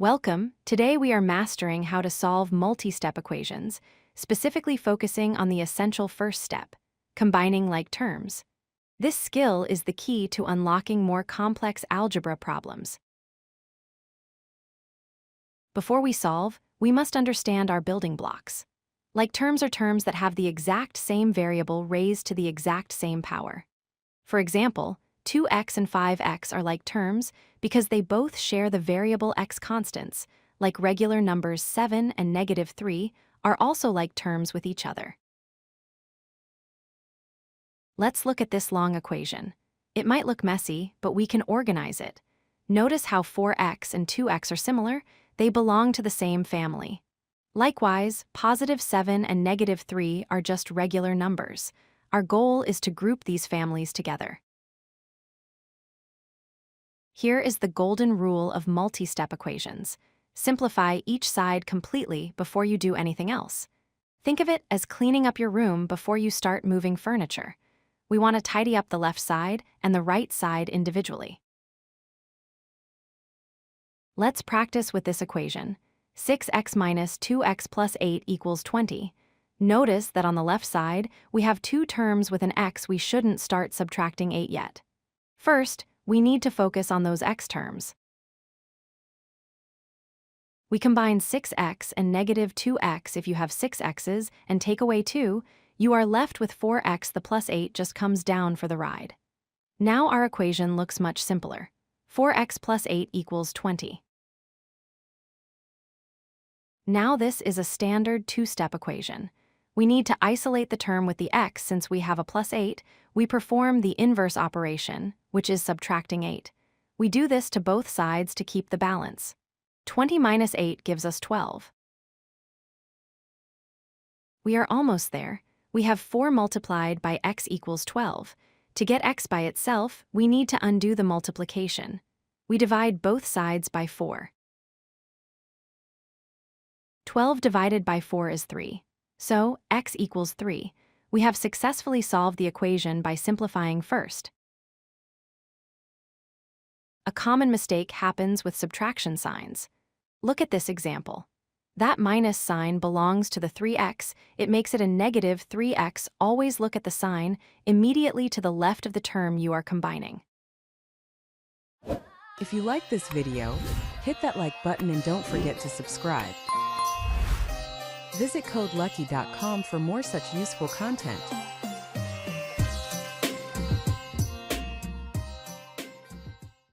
Welcome. Today we are mastering how to solve multi-step equations, specifically focusing on the essential first step, combining like terms. This skill is the key to unlocking more complex algebra problems. Before we solve, we must understand our building blocks. Like terms are terms that have the exact same variable raised to the exact same power. For example, 2x and 5x are like terms because they both share the variable x constants, like regular numbers 7 and -3 are also like terms with each other. Let's look at this long equation. It might look messy, but we can organize it. Notice how 4x and 2x are similar, they belong to the same family. Likewise, +7 and -3 are just regular numbers. Our goal is to group these families together. Here is the golden rule of multi-step equations. Simplify each side completely before you do anything else. Think of it as cleaning up your room before you start moving furniture. We want to tidy up the left side and the right side individually. Let's practice with this equation. 6x minus 2x plus 8 equals 20. Notice that on the left side, we have two terms with an x we shouldn't start subtracting 8 yet. First, we need to focus on those x terms. We combine 6x and -2x if you have 6 x's and take away 2, you are left with 4x. The plus 8 just comes down for the ride. Now our equation looks much simpler. 4x plus 8 equals 20. Now this is a standard two-step equation. We need to isolate the term with the x. Since we have a plus 8, we perform the inverse operation, which is subtracting 8. We do this to both sides to keep the balance. 20 minus 8 gives us 12. We are almost there. We have 4 multiplied by x equals 12. To get x by itself, we need to undo the multiplication. We divide both sides by 4. 12 divided by 4 is 3. So, x equals 3. We have successfully solved the equation by simplifying first. A common mistake happens with subtraction signs. Look at this example. That minus sign belongs to the 3x, it makes it a -3x. Always look at the sign immediately to the left of the term you are combining. If you like this video, hit that like button and don't forget to subscribe. Visit codelucky.com for more such useful content.